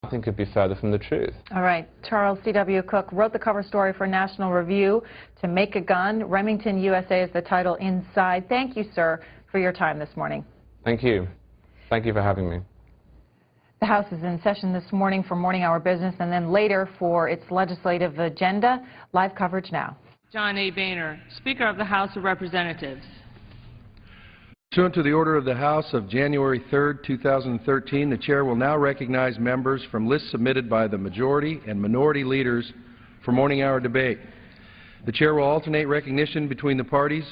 nothing could be further from the truth. All right. Charles C.W. Cook wrote the cover story for National Review, To Make a Gun. Remington, USA is the title inside. Thank you, sir, for your time this morning. Thank you. Thank you for having me. The House is in session this morning for morning hour business and then later for its legislative agenda. Live coverage now. John A. Boehner, Speaker of the House of Representatives. Pursuant to the order of the House of January 3, 2013, the Chair will now recognize members from lists submitted by the majority and minority leaders for morning hour debate. The Chair will alternate recognition between the parties,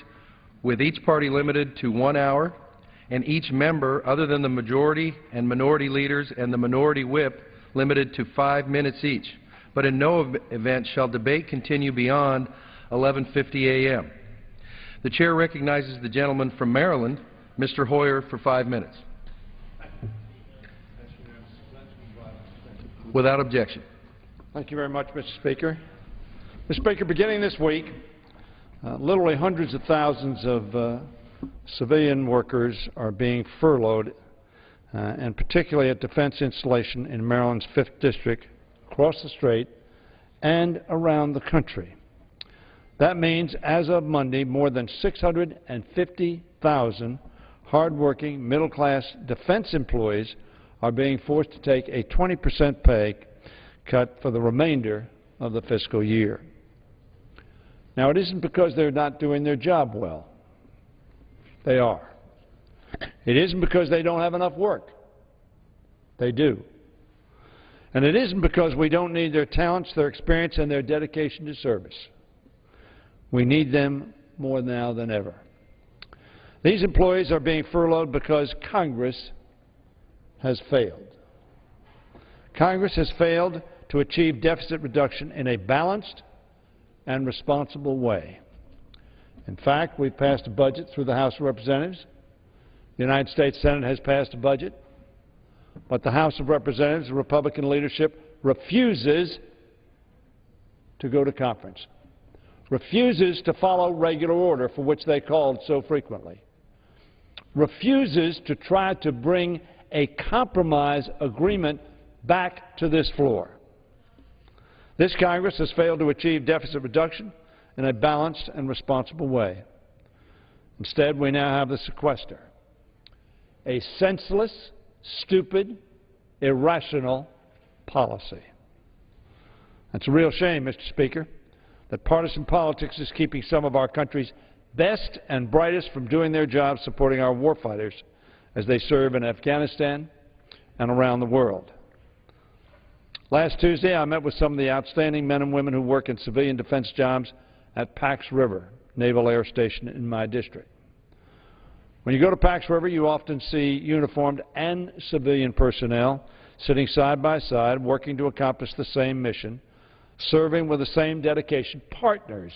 with each party limited to 1 hour, and each member other than the majority and minority leaders and the minority whip limited to 5 minutes each. But in no event shall debate continue beyond 11:50 a.m. The Chair recognizes the gentleman from Maryland, Mr. Hoyer, for 5 minutes. Without objection. Thank you very much, Mr. Speaker. Mr. Speaker, beginning this week, literally hundreds of thousands of civilian workers are being furloughed, and particularly at defense installation in Maryland's 5th District, across the strait, and around the country. That means, as of Monday, more than 650,000 hardworking, middle-class defense employees are being forced to take a 20% pay cut for the remainder of the fiscal year. Now, it isn't because they're not doing their job well. They are. It isn't because they don't have enough work. They do. And it isn't because we don't need their talents, their experience, and their dedication to service. We need them more now than ever. These employees are being furloughed because Congress has failed. Congress has failed to achieve deficit reduction in a balanced and responsible way. In fact, we've passed a budget through the House of Representatives. The United States Senate has passed a budget, but the House of Representatives, the Republican leadership, refuses to go to conference, refuses to follow regular order for which they called so frequently, refuses to try to bring a compromise agreement back to this floor. This Congress has failed to achieve deficit reduction in a balanced and responsible way. Instead, we now have the sequester, a senseless, stupid, irrational policy. It's a real shame, Mr. Speaker, that partisan politics is keeping some of our country's best and brightest from doing their jobs supporting our warfighters as they serve in Afghanistan and around the world. Last Tuesday, I met with some of the outstanding men and women who work in civilian defense jobs at Pax River Naval Air Station in my district. When you go to Pax River, you often see uniformed and civilian personnel sitting side by side, working to accomplish the same mission, serving with the same dedication, partners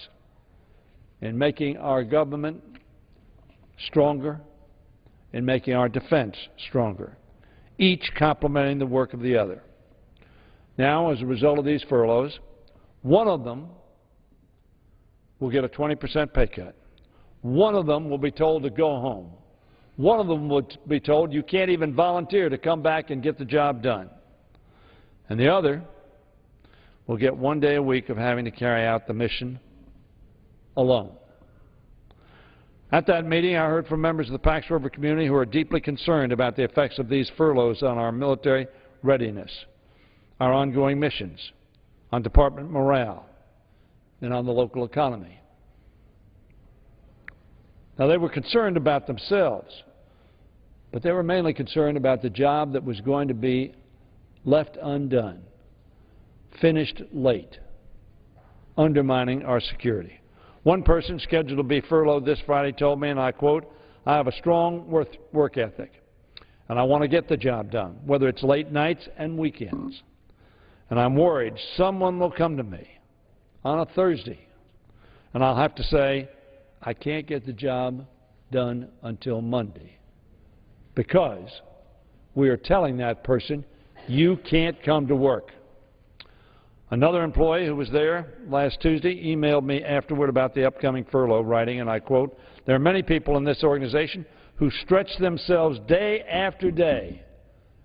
in making our government stronger, in making our defense stronger, each complementing the work of the other. Now, as a result of these furloughs, one of them will get a 20% pay cut. One of them will be told to go home. One of them will be told you can't even volunteer to come back and get the job done. And the other will get 1 day a week of having to carry out the mission alone. At that meeting, I heard from members of the Pax River community who are deeply concerned about the effects of these furloughs on our military readiness, our ongoing missions, on department morale, and on the local economy. Now, they were concerned about themselves, but they were mainly concerned about the job that was going to be left undone, finished late, undermining our security. One person scheduled to be furloughed this Friday told me, and I quote, "I have a strong work ethic, and I want to get the job done, whether it's late nights and weekends. And I'm worried someone will come to me on a Thursday, and I'll have to say, I can't get the job done until Monday, because we are telling that person, you can't come to work." Another employee who was there last Tuesday emailed me afterward about the upcoming furlough, writing, and I quote, "There are many people in this organization who stretch themselves day after day,"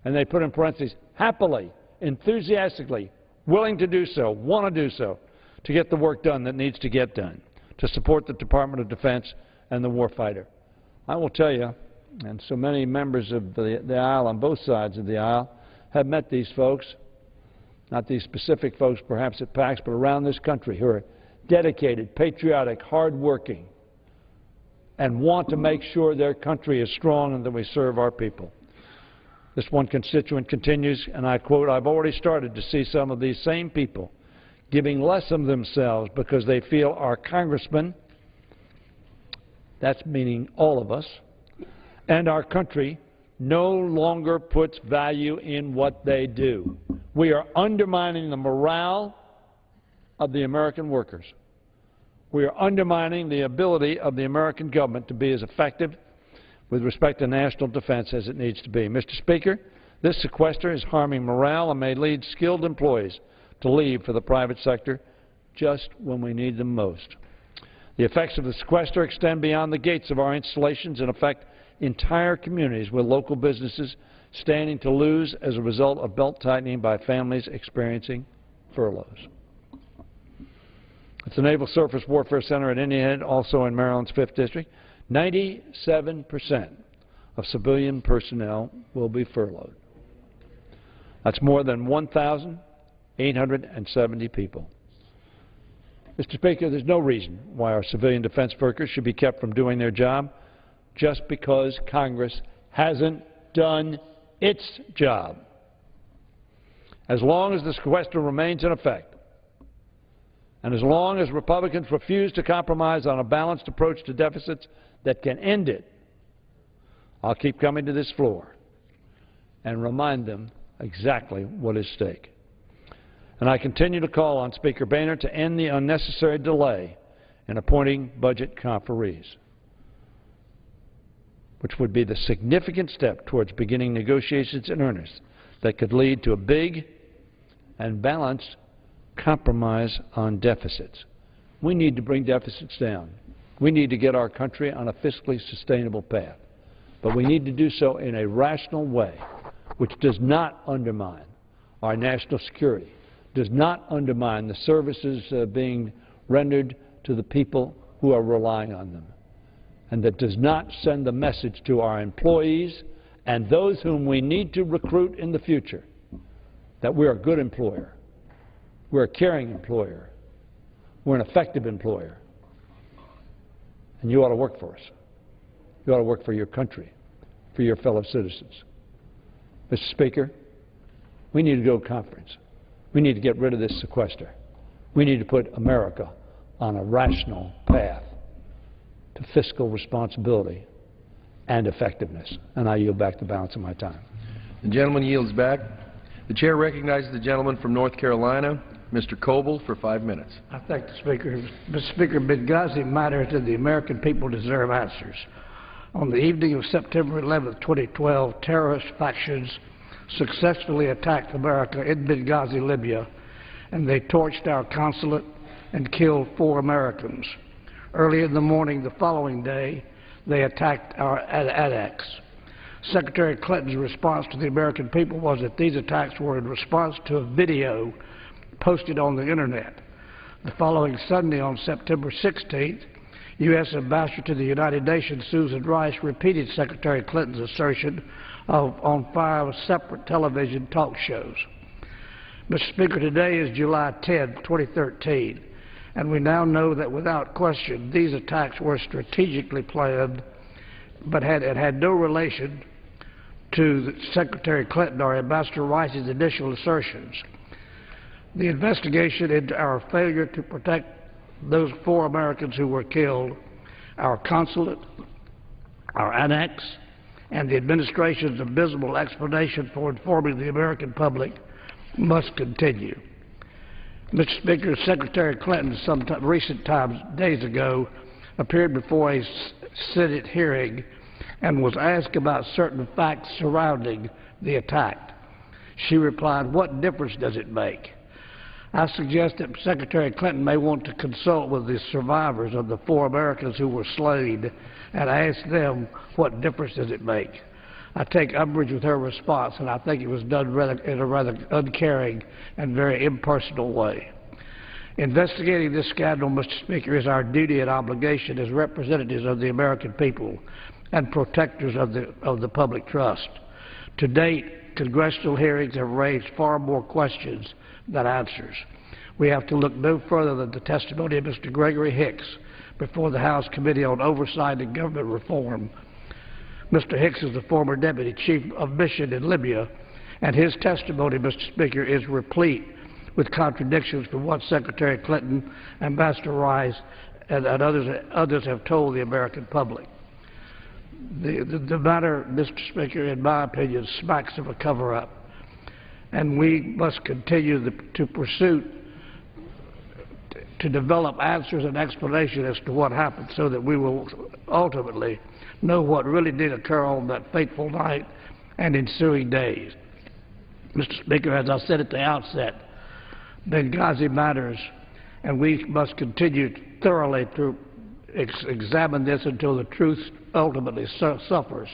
and they put in parentheses, "happily enthusiastically willing to do so, want to do so, to get the work done that needs to get done, to support the Department of Defense and the warfighter. I will tell you, and so many members of the aisle on both sides of the aisle have met these folks, not these specific folks perhaps at PAX, but around this country who are dedicated, patriotic, hardworking, and want to make sure their country is strong and that we serve our people. This one constituent continues, and I quote, "I've already started to see some of these same people giving less of themselves because they feel our congressmen," that's meaning all of us, "and our country no longer puts value in what they do. We are undermining the morale of the American workers. We are undermining the ability of the American government to be as effective with respect to national defense as it needs to be." Mr. Speaker, this sequester is harming morale and may lead skilled employees to leave for the private sector just when we need them most. The effects of the sequester extend beyond the gates of our installations and affect entire communities with local businesses standing to lose as a result of belt-tightening by families experiencing furloughs. At the Naval Surface Warfare Center at Indian Head, also in Maryland's 5th District, 97% of civilian personnel will be furloughed. That's more than 1,870 people. Mr. Speaker, there's no reason why our civilian defense workers should be kept from doing their job just because Congress hasn't done its job. As long as the sequester remains in effect, and as long as Republicans refuse to compromise on a balanced approach to deficits that can end it, I'll keep coming to this floor and remind them exactly what is at stake. And I continue to call on Speaker Boehner to end the unnecessary delay in appointing budget conferees, which would be the significant step towards beginning negotiations in earnest that could lead to a big and balanced compromise on deficits. We need to bring deficits down. We need to get our country on a fiscally sustainable path. But we need to do so in a rational way, which does not undermine our national security, does not undermine the services being rendered to the people who are relying on them, and that does not send the message to our employees and those whom we need to recruit in the future that we're a good employer, we're a caring employer, we're an effective employer, and you ought to work for us. You ought to work for your country, for your fellow citizens. Mr. Speaker, we need to go to conference. We need to get rid of this sequester. We need to put America on a rational path to fiscal responsibility and effectiveness. And I yield back the balance of my time. The gentleman yields back. The chair recognizes the gentleman from North Carolina, Mr. Coble, for 5 minutes. I thank the Speaker. Mr. Speaker, Benghazi matters and the American people deserve answers. On the evening of September 11, 2012, terrorist factions successfully attacked America in Benghazi, Libya, and they torched our consulate and killed 4 Americans. Early in the morning the following day, they attacked our annex. Secretary Clinton's response to the American people was that these attacks were in response to a video posted on the Internet. The following Sunday, on September 16th, U.S. Ambassador to the United Nations Susan Rice repeated Secretary Clinton's assertion on 5 separate television talk shows. Mr. Speaker, today is July 10, 2013, and we now know that without question these attacks were strategically planned but had no relation to Secretary Clinton or Ambassador Rice's initial assertions. The investigation into our failure to protect those 4 Americans who were killed, our consulate, our annex, and the administration's abysmal explanation for informing the American public must continue. Mr. Speaker, Secretary Clinton days ago, appeared before a Senate hearing and was asked about certain facts surrounding the attack. She replied, "What difference does it make?" I suggest that Secretary Clinton may want to consult with the survivors of the 4 Americans who were slain and ask them, what difference does it make? I take umbrage with her response, and I think it was done in a rather uncaring and very impersonal way. Investigating this scandal, Mr. Speaker, is our duty and obligation as representatives of the American people and protectors of the public trust. To date, congressional hearings have raised far more questions than answers. We have to look no further than the testimony of Mr. Gregory Hicks before the House Committee on Oversight and Government Reform. Mr. Hicks is the former Deputy Chief of Mission in Libya, and his testimony, Mr. Speaker, is replete with contradictions from what Secretary Clinton, Ambassador Rice, and others have told the American public. The matter, Mr. Speaker, in my opinion, smacks of a cover-up, and we must continue to pursue to develop answers and explanation as to what happened so that we will ultimately know what really did occur on that fateful night and ensuing days. Mr. Speaker, as I said at the outset, Benghazi matters, and we must continue thoroughly to examine this until the truth ultimately suffers.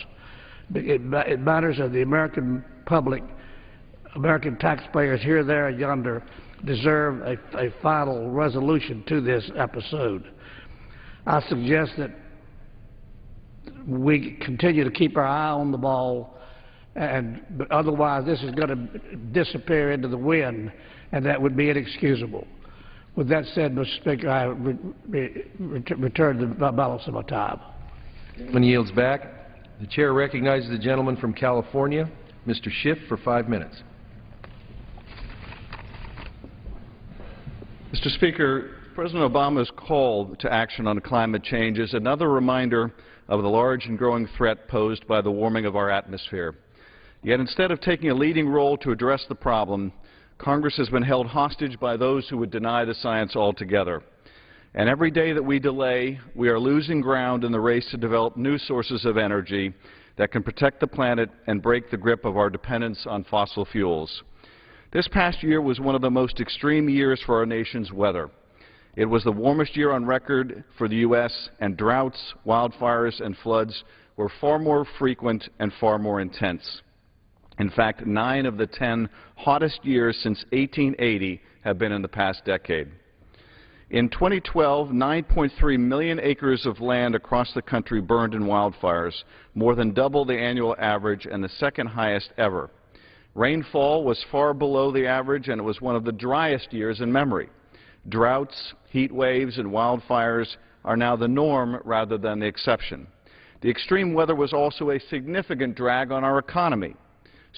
It matters that the American public, American taxpayers here, there, and yonder deserve a final resolution to this episode. I suggest that we continue to keep our eye on the ball, and otherwise this is going to disappear into the wind, and that would be inexcusable. With that said, Mr. Speaker, I return the balance of my time. The gentleman yields back. The chair recognizes the gentleman from California, Mr. Schiff, for 5 minutes. Mr. Speaker, President Obama's call to action on climate change is another reminder of the large and growing threat posed by the warming of our atmosphere. Yet instead of taking a leading role to address the problem, Congress has been held hostage by those who would deny the science altogether. And every day that we delay, we are losing ground in the race to develop new sources of energy that can protect the planet and break the grip of our dependence on fossil fuels. This past year was one of the most extreme years for our nation's weather. It was the warmest year on record for the U.S., and droughts, wildfires, and floods were far more frequent and far more intense. In fact, 9 of the 10 hottest years since 1880 have been in the past decade. In 2012, 9.3 million acres of land across the country burned in wildfires, more than double the annual average and the second highest ever. Rainfall was far below the average, and it was one of the driest years in memory. Droughts, heat waves, and wildfires are now the norm rather than the exception. The extreme weather was also a significant drag on our economy.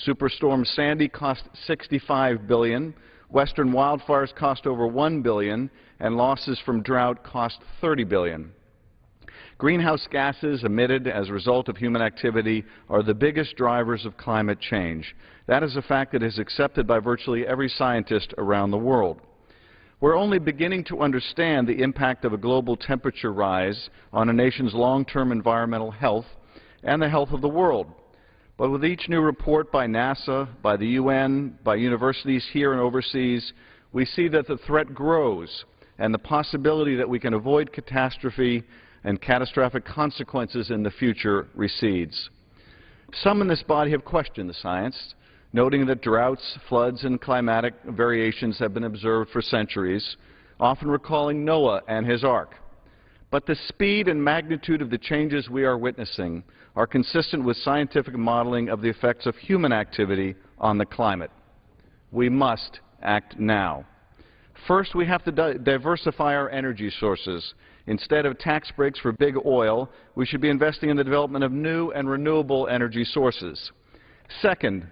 Superstorm Sandy cost $65 billion, western wildfires cost over $1 billion, and losses from drought cost $30 billion. Greenhouse gases emitted as a result of human activity are the biggest drivers of climate change. That is a fact that is accepted by virtually every scientist around the world. We're only beginning to understand the impact of a global temperature rise on a nation's long-term environmental health and the health of the world. But with each new report by NASA, by the UN, by universities here and overseas, we see that the threat grows and the possibility that we can avoid catastrophe and catastrophic consequences in the future recedes. Some in this body have questioned the science, noting that droughts, floods, and climatic variations have been observed for centuries, often recalling Noah and his ark. But the speed and magnitude of the changes we are witnessing are consistent with scientific modeling of the effects of human activity on the climate. We must act now. First, we have to diversify our energy sources. Instead of tax breaks for big oil, we should be investing in the development of new and renewable energy sources. Second,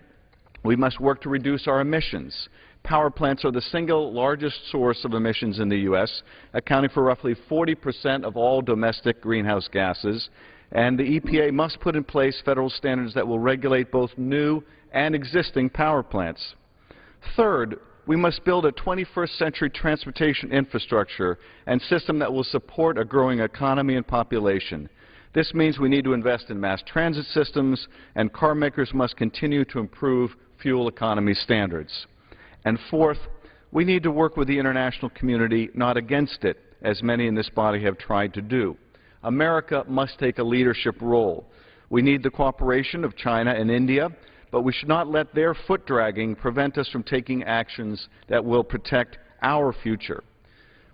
we must work to reduce our emissions. Power plants are the single largest source of emissions in the U.S., accounting for roughly 40% of all domestic greenhouse gases, and the EPA must put in place federal standards that will regulate both new and existing power plants. Third, we must build a 21st century transportation infrastructure and system that will support a growing economy and population. This means we need to invest in mass transit systems, and car makers must continue to improve fuel economy standards. And fourth, we need to work with the international community, not against it, as many in this body have tried to do. America must take a leadership role. We need the cooperation of China and India, but we should not let their foot-dragging prevent us from taking actions that will protect our future.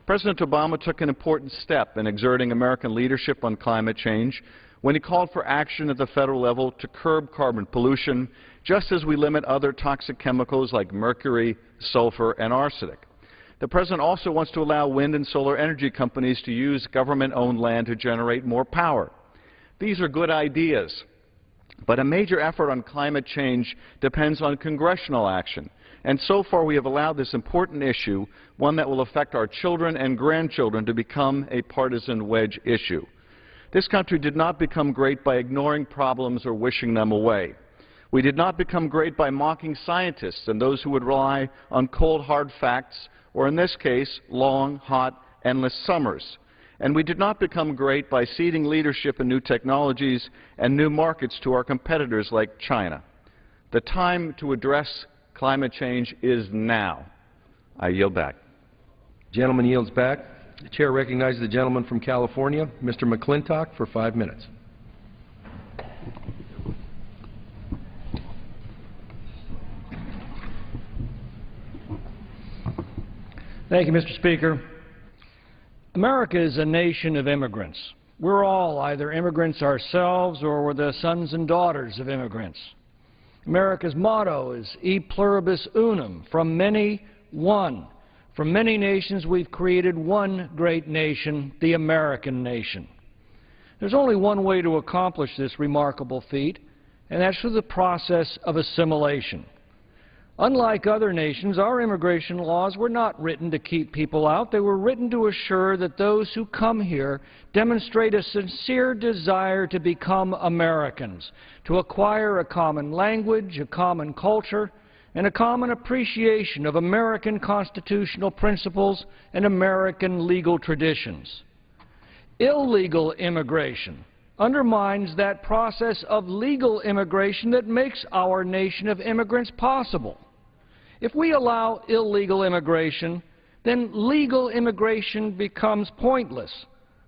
President Obama took an important step in exerting American leadership on climate change when he called for action at the federal level to curb carbon pollution, just as we limit other toxic chemicals like mercury, sulfur, and arsenic. The President also wants to allow wind and solar energy companies to use government-owned land to generate more power. These are good ideas, but a major effort on climate change depends on congressional action. And so far we have allowed this important issue, one that will affect our children and grandchildren, to become a partisan wedge issue. This country did not become great by ignoring problems or wishing them away. We did not become great by mocking scientists and those who would rely on cold, hard facts, or in this case, long, hot, endless summers. And we did not become great by ceding leadership in new technologies and new markets to our competitors like China. The time to address climate change is now. I yield back. The gentleman yields back. The chair recognizes the gentleman from California, Mr. McClintock, for 5 minutes. Thank you, Mr. Speaker. America is a nation of immigrants. We're all either immigrants ourselves or we're the sons and daughters of immigrants. America's motto is E pluribus unum, from many, one. From many nations, we've created one great nation, the American nation. There's only one way to accomplish this remarkable feat, and that's through the process of assimilation. Unlike other nations, our immigration laws were not written to keep people out. They were written to assure that those who come here demonstrate a sincere desire to become Americans, to acquire a common language, a common culture, and a common appreciation of American constitutional principles and American legal traditions. Illegal immigration undermines that process of legal immigration that makes our nation of immigrants possible. If we allow illegal immigration, then legal immigration becomes pointless.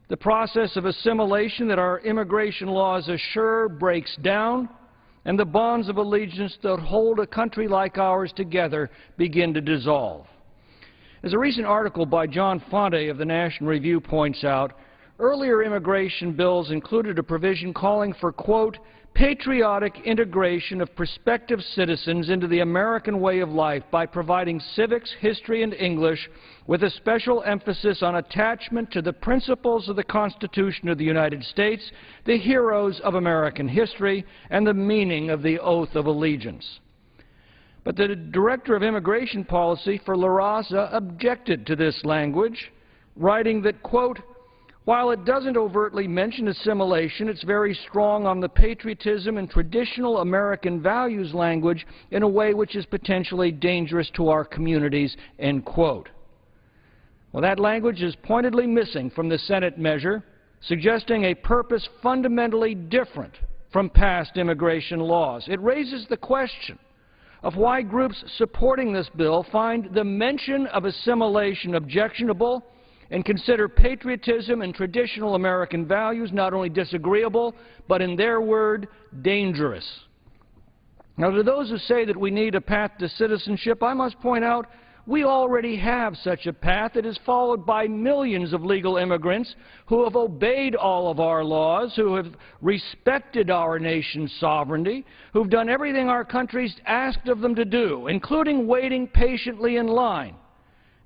The process of assimilation that our immigration laws assure breaks down, and the bonds of allegiance that hold a country like ours together begin to dissolve. As a recent article by John Fonte of the National Review points out, earlier immigration bills included a provision calling for, quote, patriotic integration of prospective citizens into the American way of life by providing civics, history, and English with a special emphasis on attachment to the principles of the Constitution of the United States, the heroes of American history, and the meaning of the oath of allegiance. But the Director of Immigration Policy for La Raza objected to this language, writing that, quote, while it doesn't overtly mention assimilation, it's very strong on the patriotism and traditional American values language in a way which is potentially dangerous to our communities, end quote. Well, that language is pointedly missing from the Senate measure, suggesting a purpose fundamentally different from past immigration laws. It raises the question of why groups supporting this bill find the mention of assimilation objectionable and consider patriotism and traditional American values not only disagreeable, but in their word, dangerous. Now, to those who say that we need a path to citizenship, I must point out we already have such a path that is followed by millions of legal immigrants who have obeyed all of our laws, who have respected our nation's sovereignty, who've done everything our country's asked of them to do, including waiting patiently in line,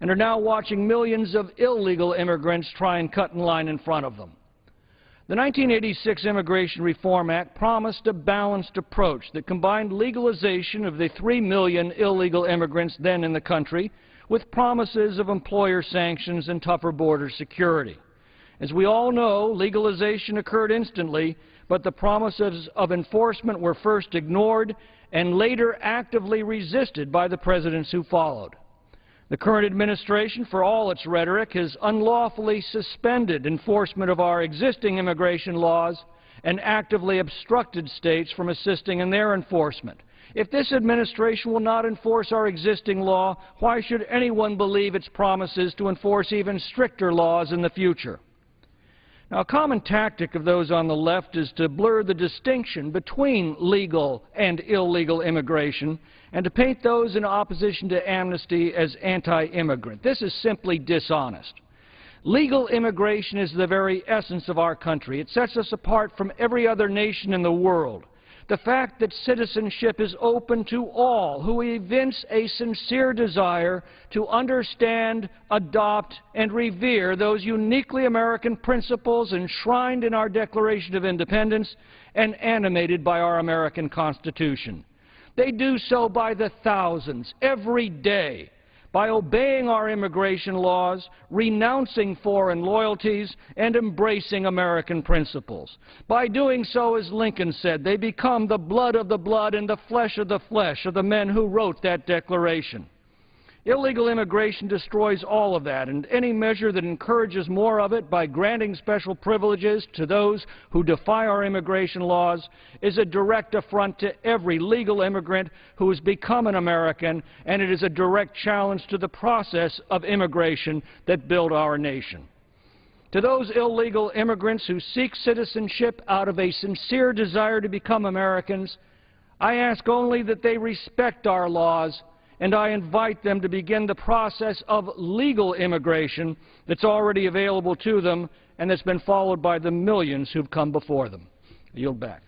and are now watching millions of illegal immigrants try and cut in line in front of them. The 1986 Immigration Reform Act promised a balanced approach that combined legalization of the 3 million illegal immigrants then in the country with promises of employer sanctions and tougher border security. As we all know, legalization occurred instantly, but the promises of enforcement were first ignored and later actively resisted by the presidents who followed. The current administration, for all its rhetoric, has unlawfully suspended enforcement of our existing immigration laws and actively obstructed states from assisting in their enforcement. If this administration will not enforce our existing law, why should anyone believe its promises to enforce even stricter laws in the future? Now, a common tactic of those on the left is to blur the distinction between legal and illegal immigration and to paint those in opposition to amnesty as anti-immigrant. This is simply dishonest. Legal immigration is the very essence of our country. It sets us apart from every other nation in the world. The fact that citizenship is open to all who evince a sincere desire to understand, adopt, and revere those uniquely American principles enshrined in our Declaration of Independence and animated by our American Constitution. They do so by the thousands, every day, by obeying our immigration laws, renouncing foreign loyalties, and embracing American principles. By doing so, as Lincoln said, they become the blood of the blood and the flesh of the men who wrote that Declaration. Illegal immigration destroys all of that, and any measure that encourages more of it by granting special privileges to those who defy our immigration laws is a direct affront to every legal immigrant who has become an American, and it is a direct challenge to the process of immigration that built our nation. To those illegal immigrants who seek citizenship out of a sincere desire to become Americans, I ask only that they respect our laws, and I invite them to begin the process of legal immigration that's already available to them and that's been followed by the millions who've come before them. I yield back.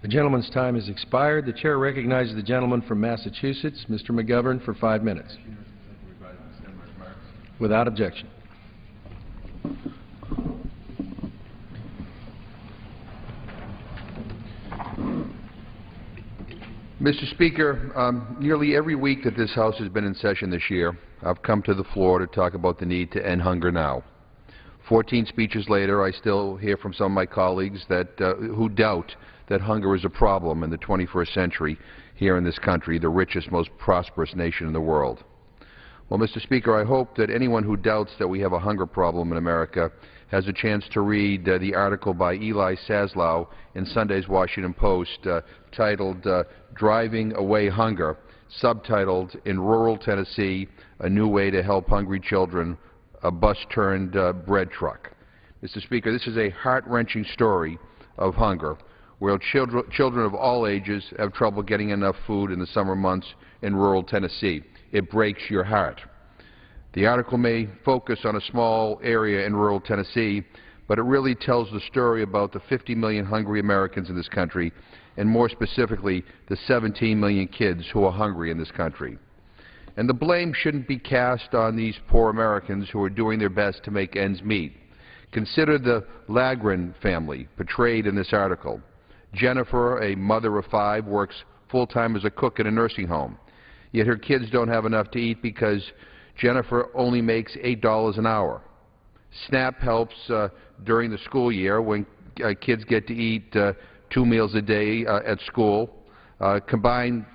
The gentleman's time has expired. The chair recognizes the gentleman from Massachusetts, Mr. McGovern, for 5 minutes. Without objection. Mr. Speaker, nearly every week that this House has been in session this year, I've come to the floor to talk about the need to end hunger now. 14 speeches later, I still hear from some of my colleagues that, who doubt that hunger is a problem in the 21st century here in this country, the richest, most prosperous nation in the world. Well, Mr. Speaker, I hope that anyone who doubts that we have a hunger problem in America has a chance to read the article by Eli Saslow in Sunday's Washington Post titled Driving Away Hunger, subtitled In Rural Tennessee, A New Way to Help Hungry Children, a Bus-Turned-Bread Truck. Mr. Speaker, this is a heart-wrenching story of hunger, where children of all ages have trouble getting enough food in the summer months in rural Tennessee. It breaks your heart. The article may focus on a small area in rural Tennessee, but it really tells the story about the 50 million hungry Americans in this country, and more specifically, the 17 million kids who are hungry in this country. And the blame shouldn't be cast on these poor Americans who are doing their best to make ends meet. Consider the Lagren family portrayed in this article. Jennifer, a mother of 5, works full-time as a cook in a nursing home. Yet her kids don't have enough to eat because Jennifer only makes $8 an hour. SNAP helps during the school year when kids get to eat 2 meals a day at school. Combined,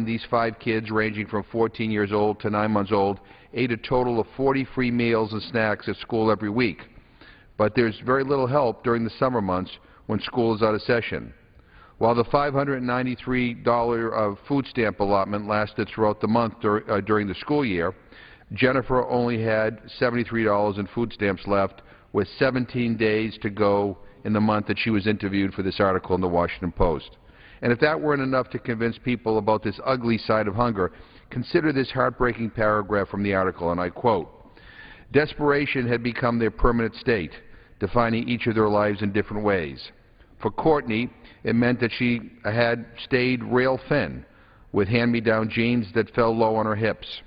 these 5 kids, ranging from 14 years old to 9 months old, ate a total of 40 free meals and snacks at school every week. But there's very little help during the summer months when school is out of session. While the $593 food stamp allotment lasted throughout the month during the school year, Jennifer only had $73 in food stamps left, with 17 days to go in the month that she was interviewed for this article in the Washington Post. And if that weren't enough to convince people about this ugly side of hunger, consider this heartbreaking paragraph from the article, and I quote, "Desperation had become their permanent state, defining each of their lives in different ways. For Courtney, it meant that she had stayed rail thin, with hand-me-down jeans that fell low on her hips.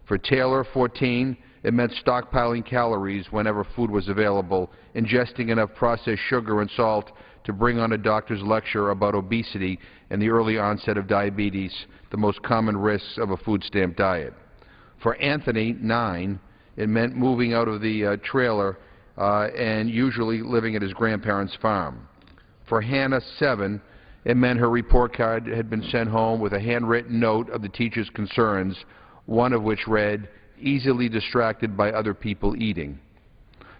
For Taylor, 14, it meant stockpiling calories whenever food was available, ingesting enough processed sugar and salt to bring on a doctor's lecture about obesity and the early onset of diabetes, the most common risks of a food stamp diet. For Anthony, 9, it meant moving out of the trailer and usually living at his grandparents' farm. For Hannah, 7, it meant her report card had been sent home with a handwritten note of the teacher's concerns, one of which read, 'Easily distracted by other people eating.'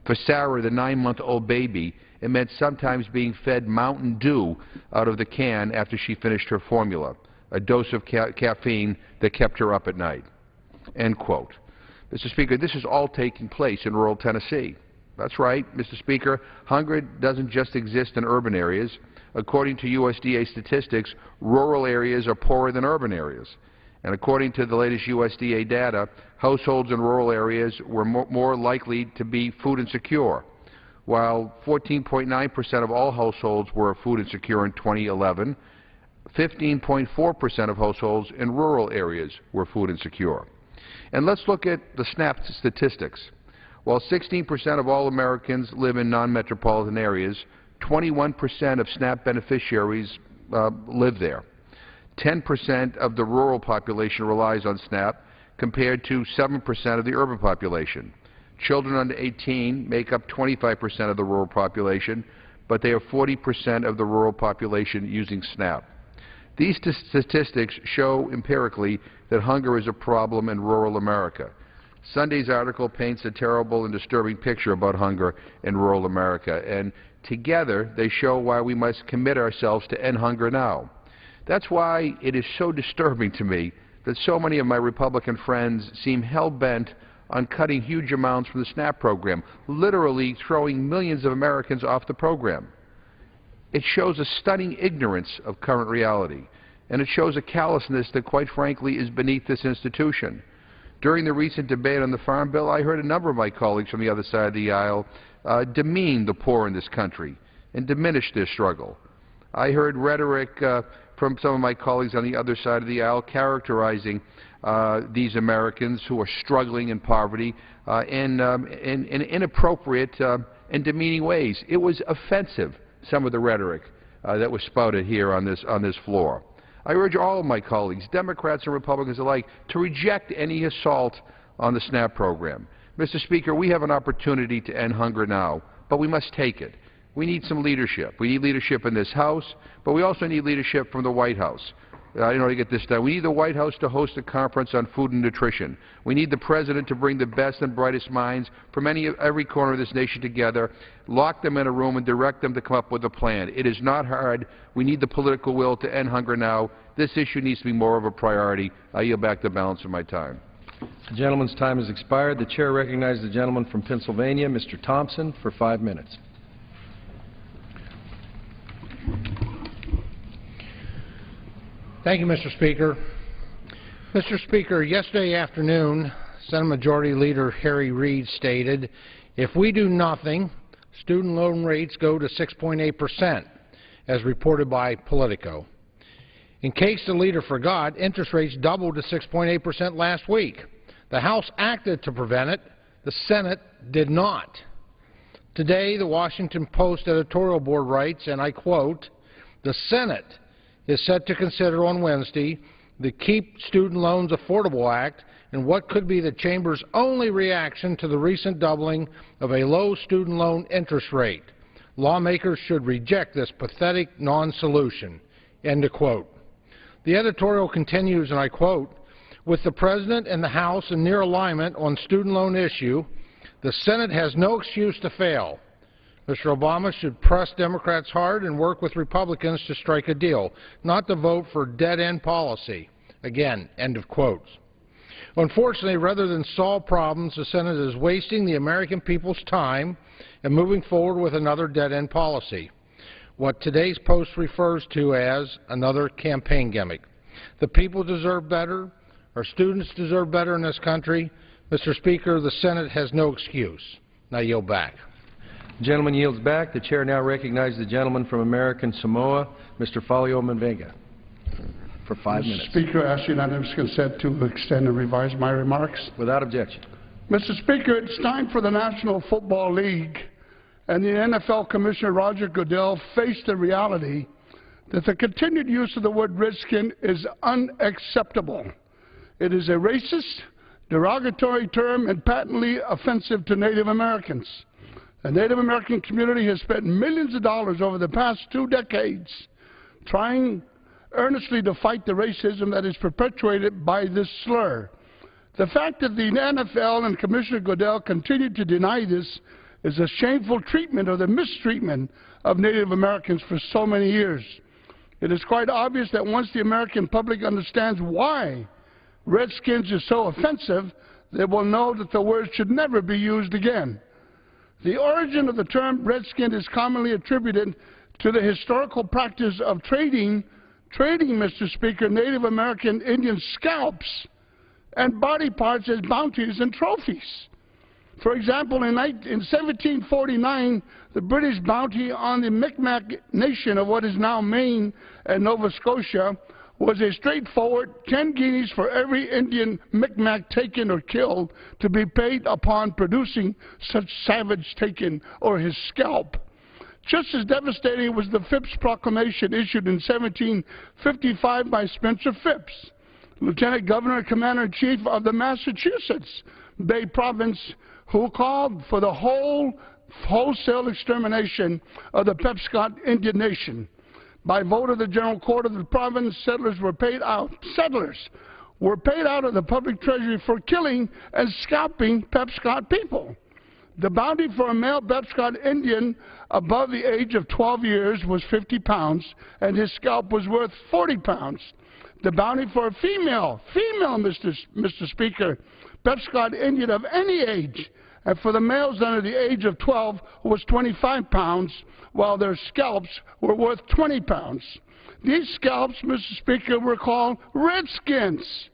For Sarah, the 9-month-old baby, it meant sometimes being fed Mountain Dew out of the can after she finished her formula, a dose of caffeine that kept her up at night." End quote. Mr. Speaker, this is all taking place in rural Tennessee. That's right, Mr. Speaker. Hunger doesn't just exist in urban areas. According to USDA statistics, rural areas are poorer than urban areas. And according to the latest USDA data, households in rural areas were more likely to be food insecure. While 14.9% of all households were food insecure in 2011, 15.4% of households in rural areas were food insecure. And let's look at the SNAP statistics. While 16% of all Americans live in non-metropolitan areas, 21% of SNAP beneficiaries live there. 10% of the rural population relies on SNAP, compared to 7% of the urban population. Children under 18 make up 25% of the rural population, but they are 40% of the rural population using SNAP. These statistics show empirically that hunger is a problem in rural America. Sunday's article paints a terrible and disturbing picture about hunger in rural America, and together they show why we must commit ourselves to end hunger now. That's why it is so disturbing to me that so many of my Republican friends seem hell-bent on cutting huge amounts from the SNAP program, literally throwing millions of Americans off the program. It shows a stunning ignorance of current reality, and it shows a callousness that, quite frankly, is beneath this institution. During the recent debate on the Farm Bill, I heard a number of my colleagues from the other side of the aisle demean the poor in this country and diminish their struggle. I heard rhetoric from some of my colleagues on the other side of the aisle characterizing these Americans who are struggling in poverty in inappropriate and demeaning ways. It was offensive, some of the rhetoric that was spouted here on this floor. I urge all of my colleagues, Democrats and Republicans alike, to reject any assault on the SNAP program. Mr. Speaker, we have an opportunity to end hunger now, but we must take it. We need some leadership. We need leadership in this House, but we also need leadership from the White House. In order to get this done, we need the White House to host a conference on food and nutrition. We need the President to bring the best and brightest minds from every corner of this nation together, lock them in a room, and direct them to come up with a plan. It is not hard. We need the political will to end hunger now. This issue needs to be more of a priority. I yield back the balance of my time. The gentleman's time has expired. The chair recognizes the gentleman from Pennsylvania, Mr. Thompson, for 5 minutes. Thank you, Mr. Speaker. Mr. Speaker, yesterday afternoon, Senate Majority Leader Harry Reid stated, if we do nothing, student loan rates go to 6.8%, as reported by Politico. In case the leader forgot, interest rates doubled to 6.8% last week. The House acted to prevent it. The Senate did not. Today, the Washington Post editorial board writes, and I quote, the Senate is set to consider on Wednesday the Keep Student Loans Affordable Act and what could be the Chamber's only reaction to the recent doubling of a low student loan interest rate. Lawmakers should reject this pathetic non-solution. End of quote. The editorial continues, and I quote, with the President and the House in near alignment on student loan issue, the Senate has no excuse to fail. Mr. Obama should press Democrats hard and work with Republicans to strike a deal, not to vote for dead-end policy. Again, end of quotes. Unfortunately, rather than solve problems, the Senate is wasting the American people's time and moving forward with another dead-end policy, what today's Post refers to as another campaign gimmick. The people deserve better. Our students deserve better in this country. Mr. Speaker, the Senate has no excuse. Now yield back. The gentleman yields back. The chair now recognizes the gentleman from American Samoa, Mr. Falio Mbenga, for 5 minutes. Speaker, I ask unanimous consent to extend and revise my remarks. Without objection. Mr. Speaker, it's time for the National Football League and the NFL Commissioner Roger Goodell face the reality that the continued use of the word redskin is unacceptable. It is a racist, derogatory term and patently offensive to Native Americans. The Native American community has spent millions of dollars over the past 2 decades trying earnestly to fight the racism that is perpetuated by this slur. The fact that the NFL and Commissioner Goodell continue to deny this is a shameful treatment or the mistreatment of Native Americans for so many years. It is quite obvious that once the American public understands why Redskins is so offensive, they will know that the word should never be used again. The origin of the term redskin is commonly attributed to the historical practice of trading, Mr. Speaker, Native American Indian scalps and body parts as bounties and trophies. For example, in 1749, the British bounty on the Micmac nation of what is now Maine and Nova Scotia was a straightforward 10 guineas for every Indian Micmac taken or killed, to be paid upon producing such savage taken or his scalp. Just as devastating was the Phipps Proclamation issued in 1755 by Spencer Phipps, Lieutenant Governor and Commander-in-Chief of the Massachusetts Bay Province, who called for the wholesale extermination of the Penobscot Indian Nation. By vote of the General Court of the province, settlers were paid out of the public treasury for killing and scalping Penobscot people. The bounty for a male Penobscot Indian above the age of 12 years was 50 pounds, and his scalp was worth 40 pounds. The bounty for a female, Mr. Speaker, Penobscot Indian of any age, and for the males under the age of 12 was 25 pounds, while their scalps were worth 20 pounds. These scalps, Mr. Speaker, were called redskins.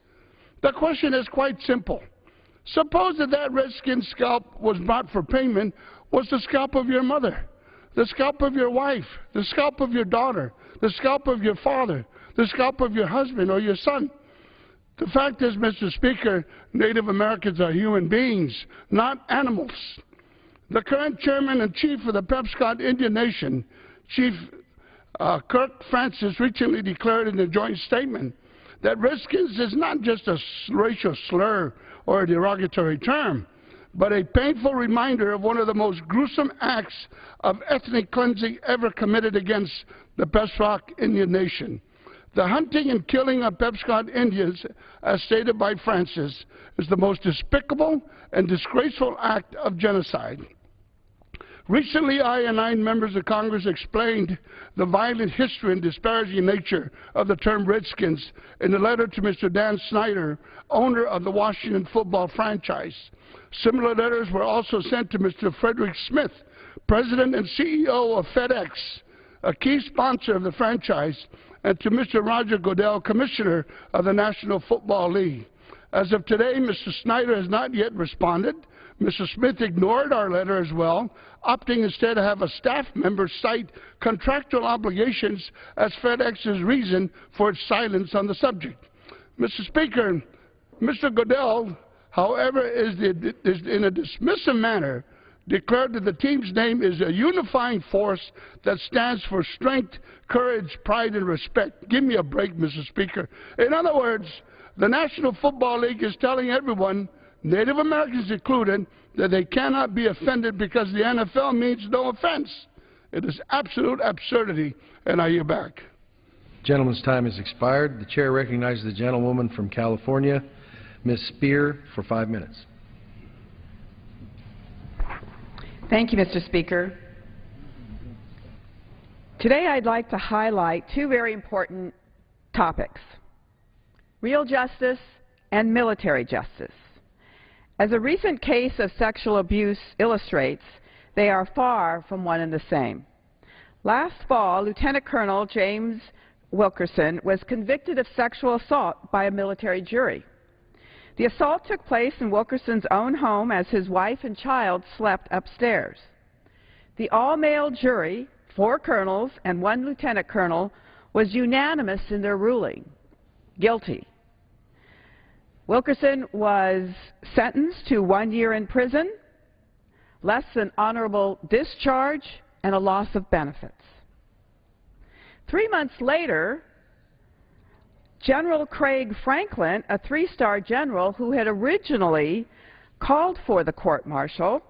The question is quite simple. Suppose that redskin scalp was bought for payment was the scalp of your mother, the scalp of your wife, the scalp of your daughter, the scalp of your father, the scalp of your husband or your son. The fact is, Mr. Speaker, Native Americans are human beings, not animals. The current chairman and chief of the Penobscot Indian Nation, Chief Kirk Francis, recently declared in a joint statement that redskins is not just a racial slur or a derogatory term, but a painful reminder of one of the most gruesome acts of ethnic cleansing ever committed against the Penobscot Indian Nation. The hunting and killing of Penobscot Indians, as stated by Francis, is the most despicable and disgraceful act of genocide. Recently, I and 9 members of Congress explained the violent history and disparaging nature of the term Redskins in a letter to Mr. Dan Snyder, owner of the Washington football franchise. Similar letters were also sent to Mr. Frederick Smith, President and CEO of FedEx, a key sponsor of the franchise, and to Mr. Roger Goodell, Commissioner of the National Football League. As of today, Mr. Snyder has not yet responded. Mr. Smith ignored our letter as well, opting instead to have a staff member cite contractual obligations as FedEx's reason for its silence on the subject. Mr. Speaker, Mr. Goodell, however, is in a dismissive manner declared that the team's name is a unifying force that stands for strength, courage, pride, and respect. Give me a break, Mr. Speaker. In other words, the National Football League is telling everyone, Native Americans included, that they cannot be offended because the NFL means no offense. It is absolute absurdity, and I yield back. Gentleman's time has expired. The chair recognizes the gentlewoman from California, Ms. Spear, for 5 minutes. Thank you, Mr. Speaker. Today I'd like to highlight 2 very important topics: real justice and military justice. As a recent case of sexual abuse illustrates, they are far from one and the same. Last fall, Lieutenant Colonel James Wilkerson was convicted of sexual assault by a military jury. The assault took place in Wilkerson's own home as his wife and child slept upstairs. The all-male jury, 4 colonels and 1 lieutenant colonel, was unanimous in their ruling: guilty. Wilkerson was sentenced to 1 year in prison, less than honorable discharge, and a loss of benefits. 3 months later, General Craig Franklin, a 3-star general who had originally called for the court-martial,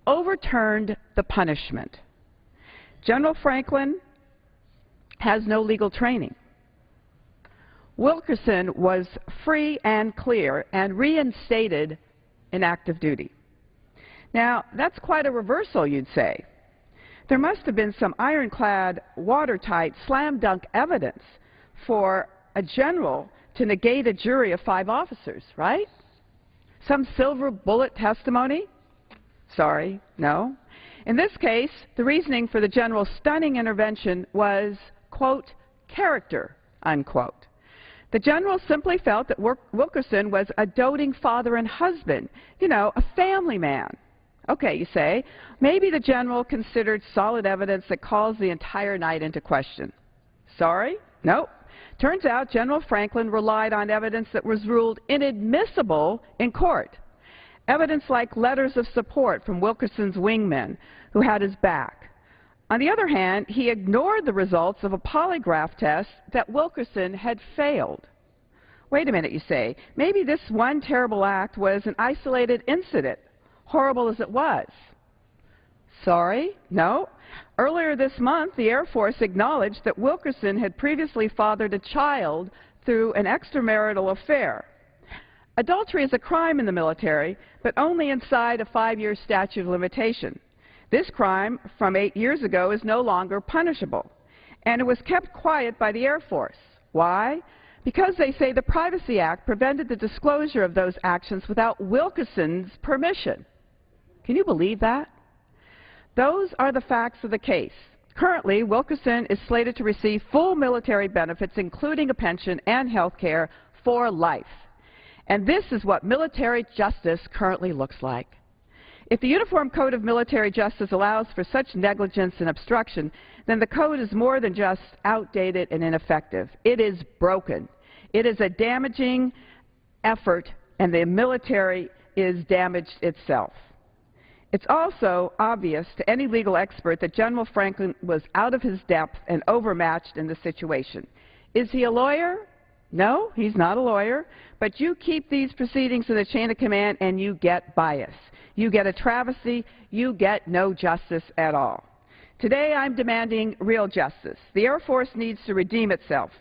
overturned the punishment. General Franklin has no legal training. Wilkerson was free and clear and reinstated in active duty. Now, that's quite a reversal, you'd say. There must have been some ironclad, watertight, slam-dunk evidence for a general to negate a jury of 5 officers, right? Some silver bullet testimony? Sorry, no. In this case, the reasoning for the general's stunning intervention was, quote, character, unquote. The general simply felt that Wilkerson was a doting father and husband, you know, a family man. Okay, you say, maybe the general considered solid evidence that calls the entire night into question. Sorry? Nope. Turns out General Franklin relied on evidence that was ruled inadmissible in court. Evidence like letters of support from Wilkerson's wingmen who had his back. On the other hand, he ignored the results of a polygraph test that Wilkerson had failed. Wait a minute, you say. Maybe this one terrible act was an isolated incident, horrible as it was. Sorry? No. Earlier this month, the Air Force acknowledged that Wilkerson had previously fathered a child through an extramarital affair. Adultery is a crime in the military, but only inside a 5-year statute of limitation. This crime from 8 years ago is no longer punishable, and it was kept quiet by the Air Force. Why? Because they say the Privacy Act prevented the disclosure of those actions without Wilkerson's permission. Can you believe that? Those are the facts of the case. Currently, Wilkerson is slated to receive full military benefits, including a pension and health care, for life. And this is what military justice currently looks like. If the Uniform Code of Military Justice allows for such negligence and obstruction, then the code is more than just outdated and ineffective. It is broken. It is a damaging effort, and the military is damaged itself. It's also obvious to any legal expert that General Franklin was out of his depth and overmatched in the situation. Is he a lawyer? No, he's not a lawyer, but you keep these proceedings in the chain of command and you get bias. You get a travesty, you get no justice at all. Today I'm demanding real justice. The Air Force needs to redeem itself.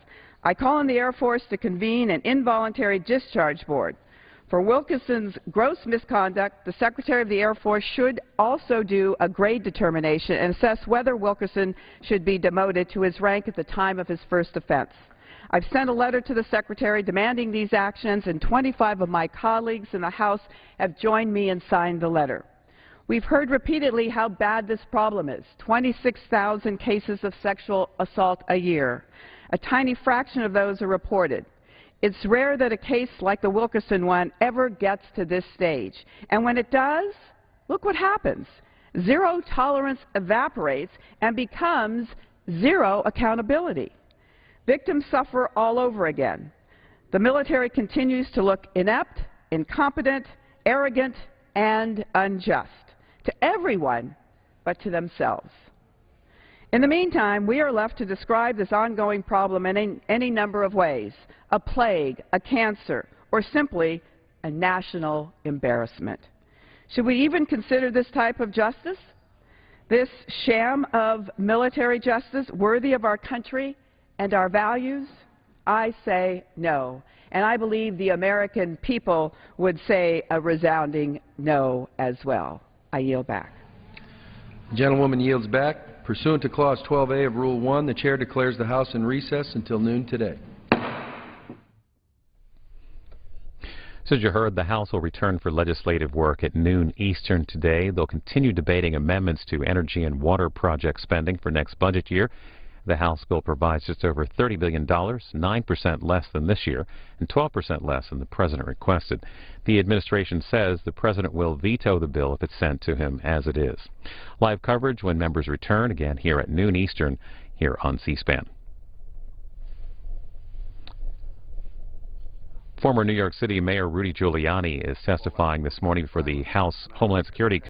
I call on the Air Force to convene an involuntary discharge board. For Wilkerson's gross misconduct, the Secretary of the Air Force should also do a grade determination and assess whether Wilkerson should be demoted to his rank at the time of his first offense. I've sent a letter to the Secretary demanding these actions, and 25 of my colleagues in the House have joined me and signed the letter. We've heard repeatedly how bad this problem is. 26,000 cases of sexual assault a year. A tiny fraction of those are reported. It's rare that a case like the Wilkerson one ever gets to this stage. And when it does, look what happens. Zero tolerance evaporates and becomes zero accountability. Victims suffer all over again. The military continues to look inept, incompetent, arrogant, and unjust to everyone but to themselves. In the meantime, we are left to describe this ongoing problem in any number of ways: a plague, a cancer, or simply a national embarrassment. Should we even consider this type of justice? This sham of military justice worthy of our country and our values? I say no. And I believe the American people would say a resounding no as well. I yield back. The gentlewoman yields back. Pursuant to Clause 12A of Rule 1, the Chair declares the House in recess until noon today. So as you heard, the House will return for legislative work at noon Eastern today. They'll continue debating amendments to energy and water project spending for next budget year. The House bill provides just over $30 billion, 9% less than this year, and 12% less than the President requested. The administration says the President will veto the bill if it's sent to him as it is. Live coverage when members return, again here at noon Eastern, here on C-SPAN. Former New York City Mayor Rudy Giuliani is testifying this morning for the House Homeland Security